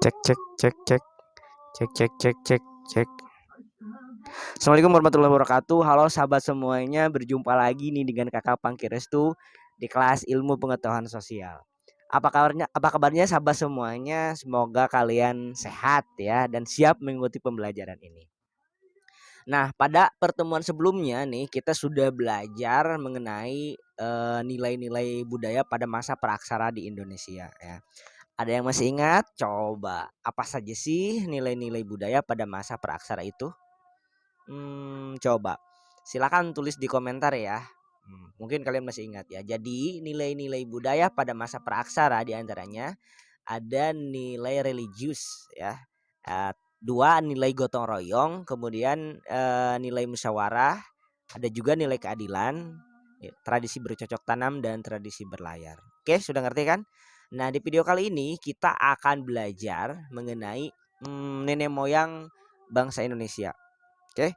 Cek cek cek cek cek cek cek cek cek. Assalamualaikum warahmatullahi wabarakatuh. Halo sahabat semuanya, berjumpa lagi nih dengan Kakak Pangkirestu di kelas Ilmu Pengetahuan Sosial. Apa kabarnya sahabat semuanya? Semoga kalian sehat ya dan siap mengikuti pembelajaran ini. Nah, pada pertemuan sebelumnya nih kita sudah belajar mengenai nilai-nilai budaya pada masa praksara di Indonesia ya. Ada yang masih ingat? Coba, apa saja sih nilai-nilai budaya pada masa praksara itu? Coba silakan tulis di komentar ya. Mungkin kalian masih ingat ya. Jadi nilai-nilai budaya pada masa praksara diantaranya ada nilai religius ya, eee, 2 nilai gotong royong, kemudian, nilai musyawarah, ada juga nilai keadilan, tradisi bercocok tanam dan tradisi berlayar. Oke, sudah ngerti kan? Nah, di video kali ini kita akan belajar mengenai, nenek moyang bangsa Indonesia. Oke.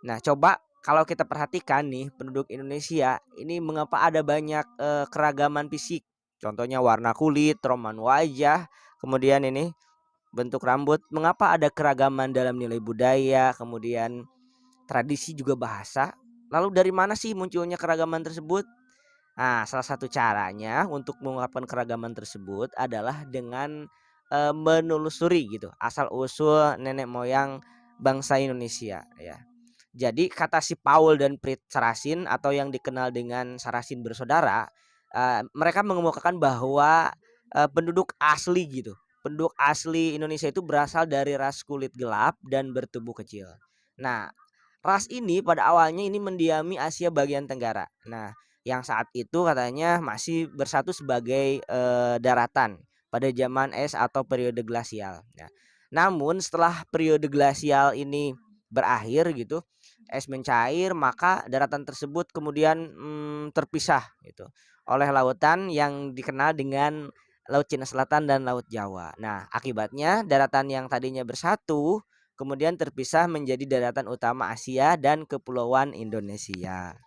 Nah, coba kalau kita perhatikan nih penduduk Indonesia ini mengapa ada banyak keragaman fisik. Contohnya warna kulit, roman wajah, kemudian ini bentuk rambut. Mengapa ada keragaman dalam nilai budaya, kemudian tradisi juga bahasa. Lalu dari mana sih munculnya keragaman tersebut? Nah, salah satu caranya untuk mengungkapkan keragaman tersebut adalah dengan menelusuri gitu asal usul nenek moyang bangsa Indonesia ya. Jadi kata si Paul dan Prit Sarasin atau yang dikenal dengan Sarasin bersaudara, mereka mengemukakan bahwa, penduduk asli gitu, penduduk asli Indonesia itu berasal dari ras kulit gelap dan bertubuh kecil. Nah, ras ini pada awalnya ini mendiami Asia bagian tenggara. Nah, yang saat itu katanya masih bersatu sebagai, daratan pada zaman es atau periode glasial. Nah, namun setelah periode glasial ini berakhir gitu, es mencair, maka daratan tersebut kemudian, terpisah gitu oleh lautan yang dikenal dengan Laut Cina Selatan dan Laut Jawa. Nah, akibatnya daratan yang tadinya bersatu kemudian terpisah menjadi daratan utama Asia dan kepulauan Indonesia.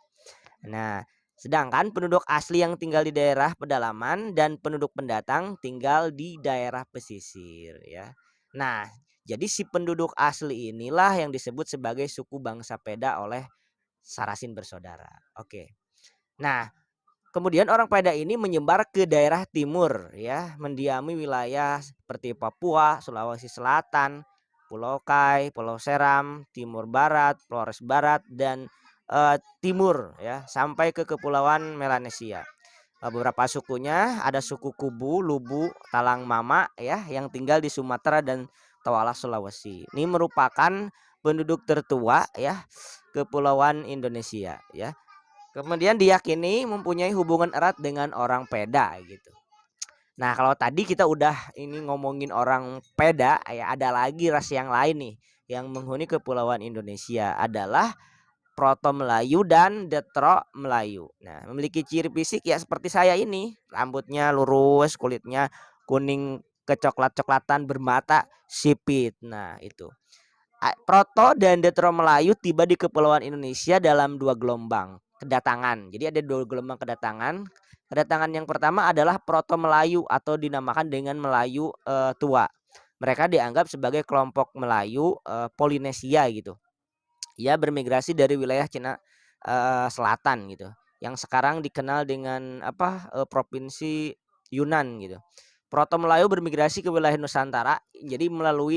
Nah, sedangkan penduduk asli yang tinggal di daerah pedalaman dan penduduk pendatang tinggal di daerah pesisir ya. Nah, jadi si penduduk asli inilah yang disebut sebagai suku bangsa Peda oleh Sarasin bersaudara. Oke. Nah, kemudian orang Peda ini menyebar ke daerah timur ya, mendiami wilayah seperti Papua, Sulawesi Selatan, Pulau Kai, Pulau Seram, Timur Barat, Flores Barat dan timur ya, sampai ke kepulauan Melanesia. Beberapa sukunya ada suku Kubu, Lubu, Talang Mama ya yang tinggal di Sumatera dan Tawala Sulawesi. Ini merupakan penduduk tertua ya kepulauan Indonesia ya. Kemudian diyakini mempunyai hubungan erat dengan orang Peda gitu. Nah, kalau tadi kita udah ini ngomongin orang Peda ya, ada lagi ras yang lain nih yang menghuni kepulauan Indonesia adalah Proto Melayu dan Detro Melayu. Nah, memiliki ciri fisik ya seperti saya ini, rambutnya lurus, kulitnya kuning kecoklat-coklatan bermata sipit. Nah, itu. Proto dan Detro Melayu tiba di kepulauan Indonesia dalam 2 gelombang kedatangan. Jadi ada 2 gelombang kedatangan. Kedatangan yang pertama adalah Proto Melayu atau dinamakan dengan Melayu tua. Mereka dianggap sebagai kelompok Melayu Polinesia gitu. Ia bermigrasi dari wilayah Cina Selatan gitu, yang sekarang dikenal dengan provinsi Yunan gitu. Proto Melayu bermigrasi ke wilayah Nusantara, jadi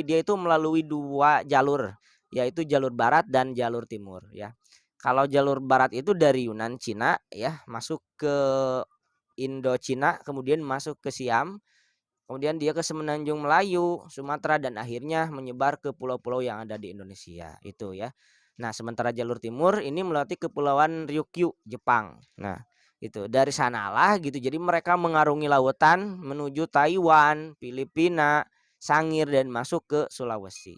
dia itu melalui 2 jalur, yaitu jalur barat dan jalur timur ya. Kalau jalur barat itu dari Yunan Cina ya, masuk ke Indochina, kemudian masuk ke Siam, kemudian dia ke Semenanjung Melayu, Sumatera dan akhirnya menyebar ke pulau-pulau yang ada di Indonesia itu ya. Nah, sementara jalur timur ini melewati kepulauan Ryukyu, Jepang. Nah, itu dari sanalah gitu. Jadi mereka mengarungi lautan menuju Taiwan, Filipina, Sangir dan masuk ke Sulawesi.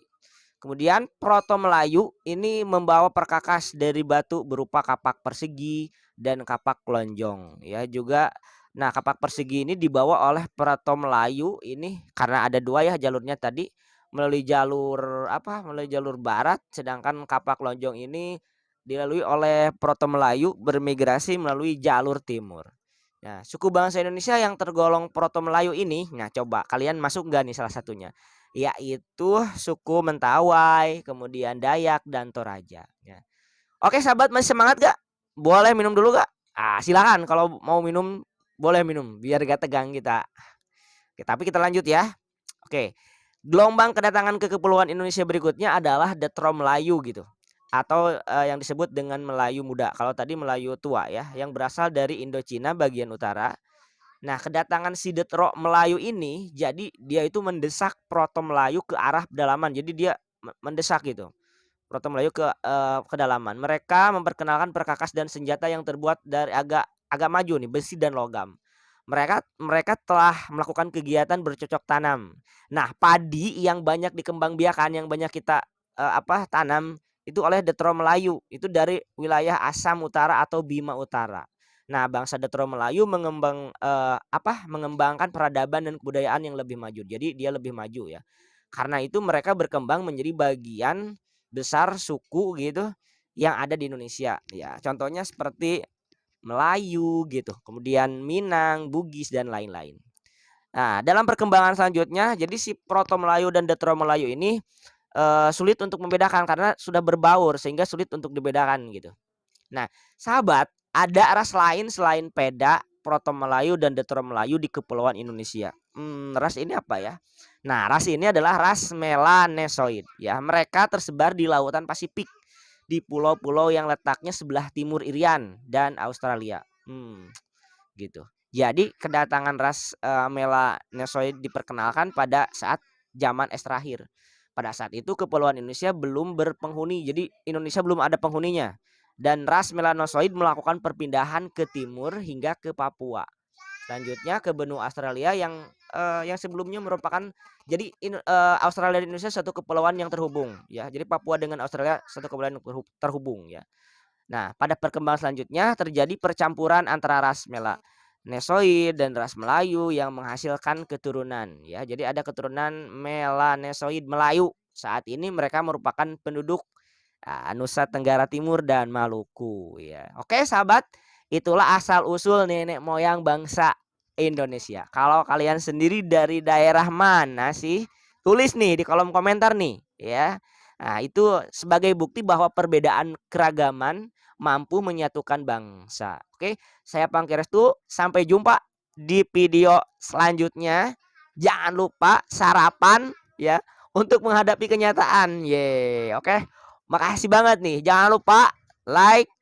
Kemudian Proto Melayu ini membawa perkakas dari batu berupa kapak persegi dan kapak lonjong ya juga. Nah, kapak persegi ini dibawa oleh Proto Melayu ini karena ada 2 ya jalurnya tadi, melalui jalur barat, sedangkan kapak lonjong ini dilalui oleh Proto Melayu bermigrasi melalui jalur timur. Nah, suku bangsa Indonesia yang tergolong Proto Melayu ini, nah coba kalian masuk nggak nih salah satunya? Yaitu suku Mentawai, kemudian Dayak dan Toraja. Ya. Oke, sahabat masih semangat gak? Boleh minum dulu gak? Silakan kalau mau minum boleh minum biar gak tegang kita. Oke, tapi kita lanjut ya. Oke. Gelombang kedatangan ke kepulauan Indonesia berikutnya adalah Detro Melayu gitu. Atau yang disebut dengan Melayu Muda. Kalau tadi Melayu Tua ya, yang berasal dari Indochina bagian utara. Nah, kedatangan si Detro Melayu ini jadi dia itu mendesak Proto Melayu ke arah pedalaman. Jadi dia mendesak gitu. Proto Melayu ke kedalaman. Mereka memperkenalkan perkakas dan senjata yang terbuat dari agak maju nih, besi dan logam. Mereka telah melakukan kegiatan bercocok tanam. Nah, padi yang banyak dikembangbiakan, yang banyak kita tanam itu oleh Detro Melayu, itu dari wilayah Assam Utara atau Bima Utara. Nah, bangsa Detro Melayu mengembangkan peradaban dan kebudayaan yang lebih maju. Jadi dia lebih maju ya. Karena itu mereka berkembang menjadi bagian besar suku gitu yang ada di Indonesia. Ya, contohnya seperti Melayu gitu, kemudian Minang, Bugis dan lain-lain. Nah, dalam perkembangan selanjutnya, jadi si Proto Melayu dan Detro Melayu ini sulit untuk membedakan karena sudah berbaur sehingga sulit untuk dibedakan gitu. Nah, sahabat, ada ras lain selain Peda, Proto Melayu dan Detro Melayu di kepulauan Indonesia. Ras ini apa ya? Nah, ras ini adalah ras Melanesoid. Ya, mereka tersebar di lautan Pasifik, di pulau-pulau yang letaknya sebelah timur Irian dan Australia. Gitu. Jadi kedatangan ras Melanesoid diperkenalkan pada saat zaman es terakhir. Pada saat itu kepulauan Indonesia belum berpenghuni, jadi Indonesia belum ada penghuninya. Dan ras Melanosoid melakukan perpindahan ke timur hingga ke Papua. Selanjutnya ke benua Australia yang sebelumnya merupakan jadi Australia dan Indonesia satu kepulauan yang terhubung ya. Jadi Papua dengan Australia satu kepulauan yang terhubung ya. Nah, pada perkembangan selanjutnya terjadi percampuran antara ras Melanesoid dan ras Melayu yang menghasilkan keturunan ya. Jadi ada keturunan Melanesoid Melayu. Saat ini mereka merupakan penduduk Nusa Tenggara Timur dan Maluku ya. Oke, sahabat, itulah asal usul nenek moyang bangsa Indonesia. Kalau kalian sendiri dari daerah mana sih? Tulis nih di kolom komentar nih ya. Nah, itu sebagai bukti bahwa perbedaan keragaman mampu menyatukan bangsa. Oke, saya Pangkerestu, sampai jumpa di video selanjutnya. Jangan lupa sarapan ya untuk menghadapi kenyataan. Oke. Makasih banget nih. Jangan lupa like,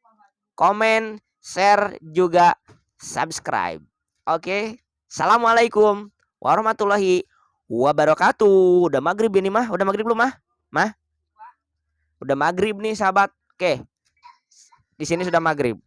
komen, share juga subscribe. Oke. Assalamualaikum warahmatullahi wabarakatuh. Udah maghrib ini mah? Udah maghrib belum mah? Mah? Udah maghrib nih sahabat. Oke. Di sini sudah maghrib.